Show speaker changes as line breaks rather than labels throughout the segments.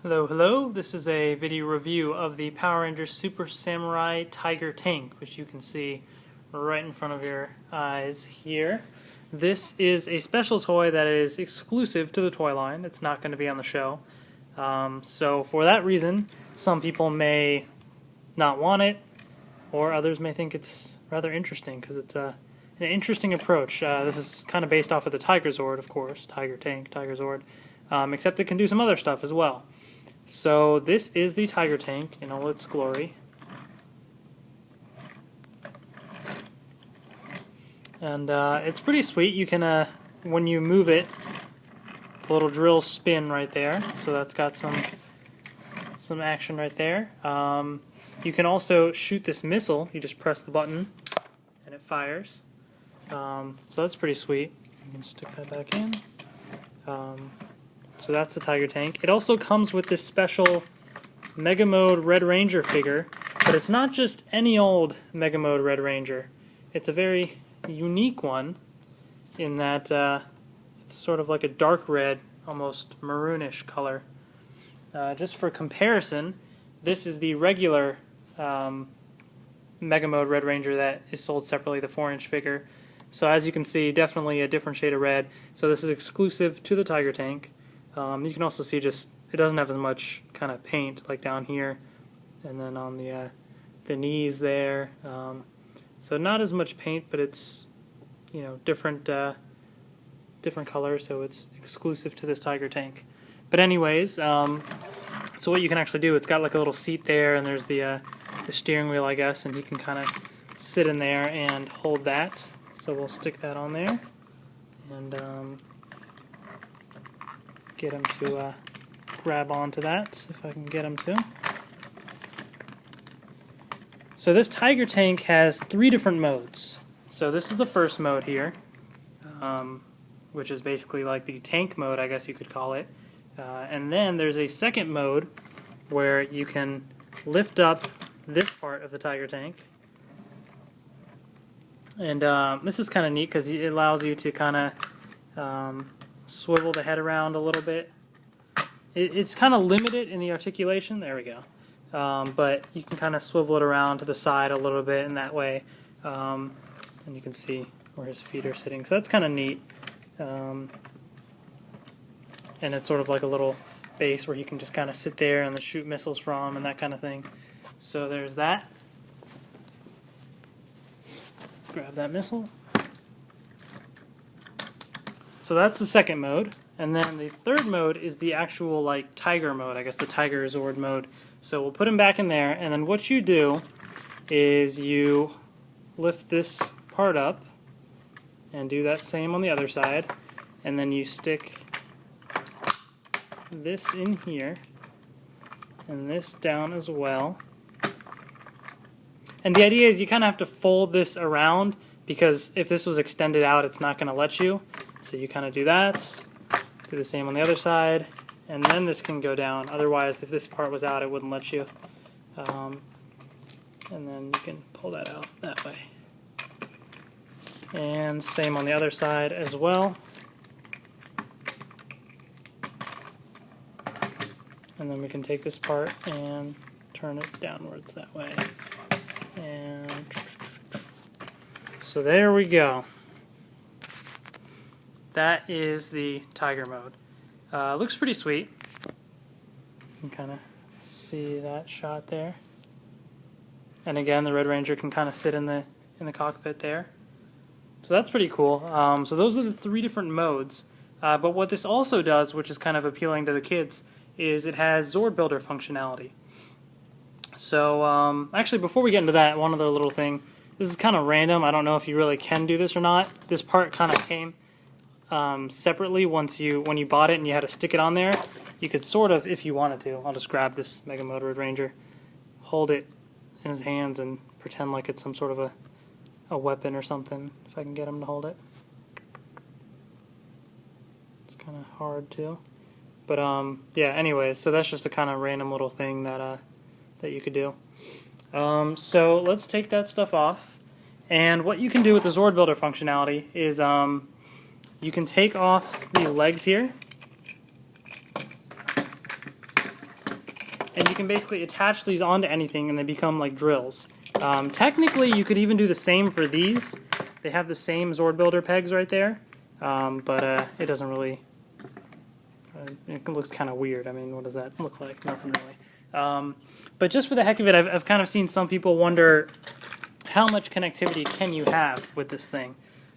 Hello, hello. This is a video review of the Power Rangers Super Samurai Tiger Tank, which you can see right in front of your eyes here. This is a special toy that is exclusive to the toy line. It's not going to be on the show. So for that reason, some people may not want it, or others may think it's rather interesting because it's an interesting approach. This is kind of based off of the Megazord, of course, Tiger Tank, Megazord, except it can do some other stuff as well. So this is the Tiger Tank in all its glory. And it's pretty sweet. You can, when you move it, the little drills spin right there. So that's got some action right there. You can also shoot this missile. You just press the button and it fires. So that's pretty sweet. You can stick that back in. So that's the Tiger Tank. It also comes with this special Mega Mode Red Ranger figure, but it's not just any old Mega Mode Red Ranger. It's a very unique one in that it's sort of like a dark red, almost maroonish color. Just for comparison, this is the regular Mega Mode Red Ranger that is sold separately, the 4-inch figure. So as you can see, definitely a different shade of red. So this is exclusive to the Tiger Tank. You can also see just it doesn't have as much kind of paint like down here, and then on the knees there. So not as much paint, but it's different colors, so it's exclusive to this Tiger Tank. But anyways, so what you can actually do, it's got like a little seat there, and there's the steering wheel, I guess, and you can kind of sit in there and hold that. So we'll stick that on there, and get him to grab onto that, if I can get him to. So this Tiger Tank has 3 different modes. So this is the first mode here, which is basically like the tank mode, I guess you could call it. And then there's a second mode where you can lift up this part of the Tiger Tank. And this is kind of neat because it allows you to kind of swivel the head around a little bit. It's kind of limited in the articulation. There we go. But you can kind of swivel it around to the side a little bit in that way. And you can see where his feet are sitting. So that's kind of neat. And it's sort of like a little base where you can just kind of sit there and then shoot missiles from and that kind of thing. So there's that. Grab that missile. So that's the second mode, and then the third mode is the actual like tiger mode, I guess the Tiger Zord mode. So we'll put him back in there, and then what you do is you lift this part up and do that same on the other side, and then you stick this in here and this down as well. And the idea is you kind of have to fold this around, because if this was extended out, it's not going to let you. So you kind of do that, do the same on the other side, and then this can go down. Otherwise, if this part was out, it wouldn't let you. And then you can pull that out that way. And same on the other side as well. And then we can take this part and turn it downwards that way. And so there we go. That is the Tiger mode. Looks pretty sweet. You can kind of see that shot there. And again, the Red Ranger can kind of sit in the cockpit there. So that's pretty cool. So those are the 3 different modes. But what this also does, which is kind of appealing to the kids, is it has ZordBuilder functionality. So actually, before we get into that, one other little thing. This is kind of random. I don't know if you really can do this or not. This part kind of came separately when you bought it and you had to stick it on there. You could sort of, if you wanted to, I'll just grab this Mega Mode Red Ranger, hold it in his hands and pretend like it's some sort of a weapon or something, if I can get him to hold it. It's kind of hard too. But yeah, anyways, so that's just a kind of random little thing that you could do. So let's take that stuff off. And what you can do with the ZordBuilder functionality is you can take off these legs here, and you can basically attach these onto anything and they become like drills. Technically, you could even do the same for these. They have the same ZordBuilder pegs right there, but it doesn't really, it looks kind of weird. I mean, what does that look like? Nothing really. But just for the heck of it, I've kind of seen some people wonder how much connectivity can you have with this thing,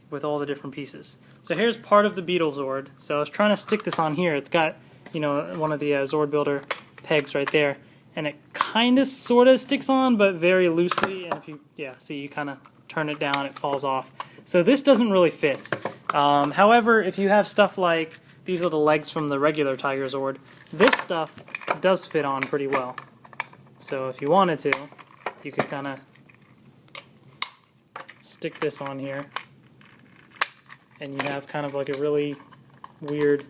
with all the different pieces. So here's part of the Beetlezord. So I was trying to stick this on here. It's got, you know, one of the ZordBuilder pegs right there, and it kind of sort of sticks on, but very loosely. And if you, yeah, see, you kind of turn it down, it falls off. So this doesn't really fit. However, if you have stuff like these are the legs from the regular Tiger Zord, this stuff does fit on pretty well. So if you wanted to, you could kind of stick this on here, and you have kind of like a really weird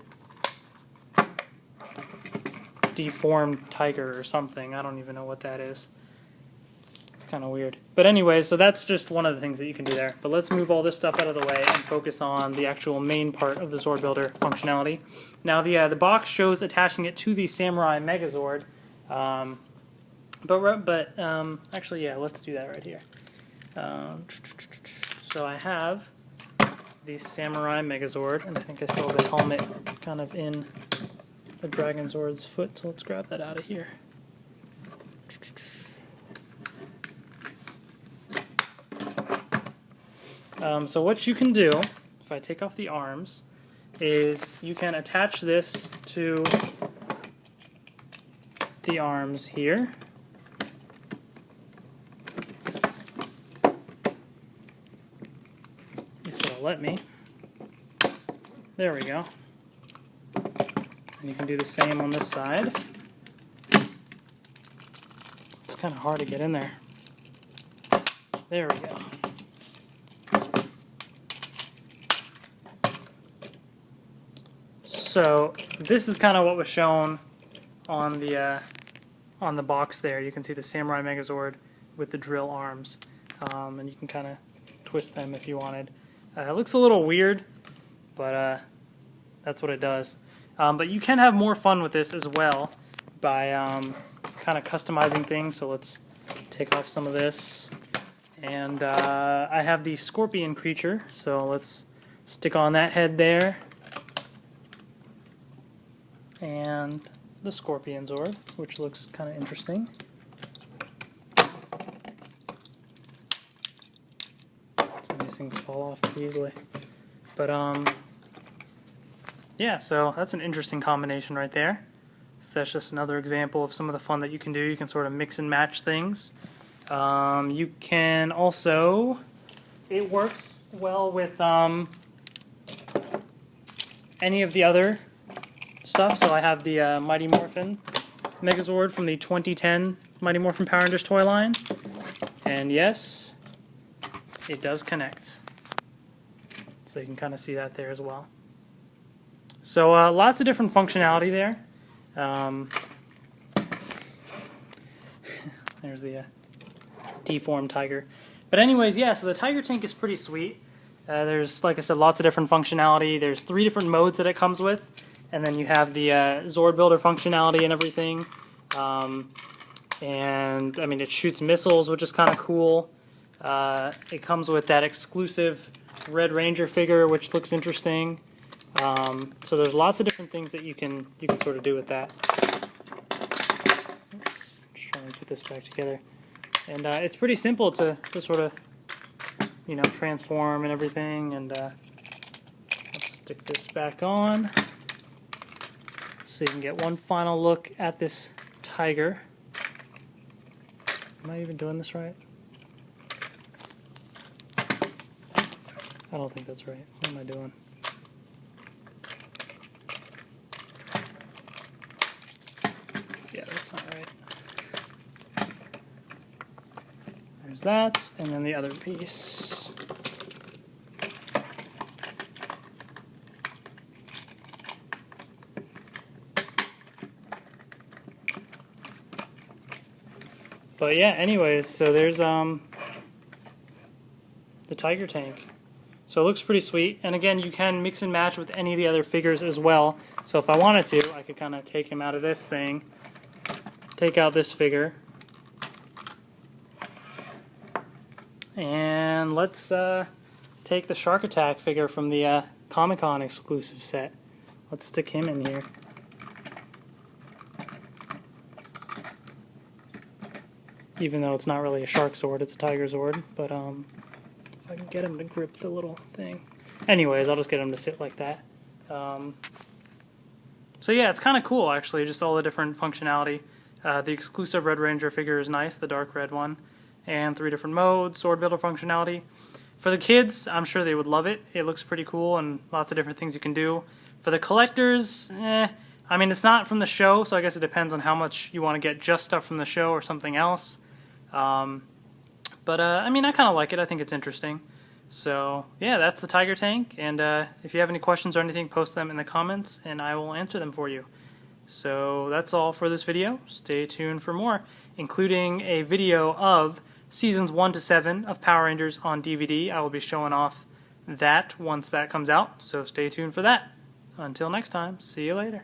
deformed tiger or something. I don't even know what that is. It's kind of weird. But anyway, so that's just one of the things that you can do there. But let's move all this stuff out of the way and focus on the actual main part of the ZordBuilder functionality. Now the box shows attaching it to the Samurai Megazord. Actually, yeah, let's do that right here. So I have the Samurai Megazord, and I think I still have the helmet kind of in the Dragon Zord's foot, so let's grab that out of here. So what you can do, if I take off the arms, is you can attach this to the arms here. If it'll let me. There we go. And you can do the same on this side. It's kind of hard to get in there. There we go. So this is kind of what was shown on the box there. You can see the Samurai Megazord with the drill arms, and you can kind of twist them if you wanted. It looks a little weird, but that's what it does. But you can have more fun with this as well by kind of customizing things. So let's take off some of this. And I have the scorpion creature, so let's stick on that head there. And the Scorpion Zord, which looks kind of interesting. Some of these things fall off pretty easily. But yeah, so that's an interesting combination right there. So that's just another example of some of the fun that you can do. You can sort of mix and match things. You can also, it works well with any of the other stuff. So I have the Mighty Morphin Megazord from the 2010 Mighty Morphin Power Rangers toy line. And yes, it does connect. So you can kind of see that there as well. So lots of different functionality there. There's the deformed tiger. But anyways, yeah, so the Tiger Tank is pretty sweet. There's, like I said, lots of different functionality. There's 3 different modes that it comes with. And then you have the ZordBuilder functionality and everything. And, I mean, it shoots missiles, which is kind of cool. It comes with that exclusive Red Ranger figure, which looks interesting. So there's lots of different things that you can sort of do with that. Oops, just trying to put this back together. And it's pretty simple to sort of, you know, transform and everything. And let's stick this back on so you can get one final look at this tiger. Am I even doing this right? I don't think that's right. What am I doing? Yeah, that's not right. There's that, and then the other piece. But yeah, anyways, so there's the Tiger Tank. So it looks pretty sweet, and again, you can mix and match with any of the other figures as well. So if I wanted to, I could kind of take him out of this thing, take out this figure. And let's take the Shark Attack figure from the Comic-Con exclusive set. Let's stick him in here. Even though it's not really a Shark Zord, it's a Tiger Zord. But if I can get him to grip the little thing. Anyways, I'll just get him to sit like that. So yeah, it's kind of cool actually, just all the different functionality. The exclusive Red Ranger figure is nice, the dark red one. And 3 different modes, ZordBuilder functionality. For the kids, I'm sure they would love it. It looks pretty cool and lots of different things you can do. For the collectors, I mean, it's not from the show, so I guess it depends on how much you want to get just stuff from the show or something else. I mean, I kind of like it. I think it's interesting. So, yeah, that's the Tiger Tank. And if you have any questions or anything, post them in the comments, and I will answer them for you. So that's all for this video. Stay tuned for more, including a video of Seasons 1 to 7 of Power Rangers on DVD. I will be showing off that once that comes out, so stay tuned for that. Until next time, see you later.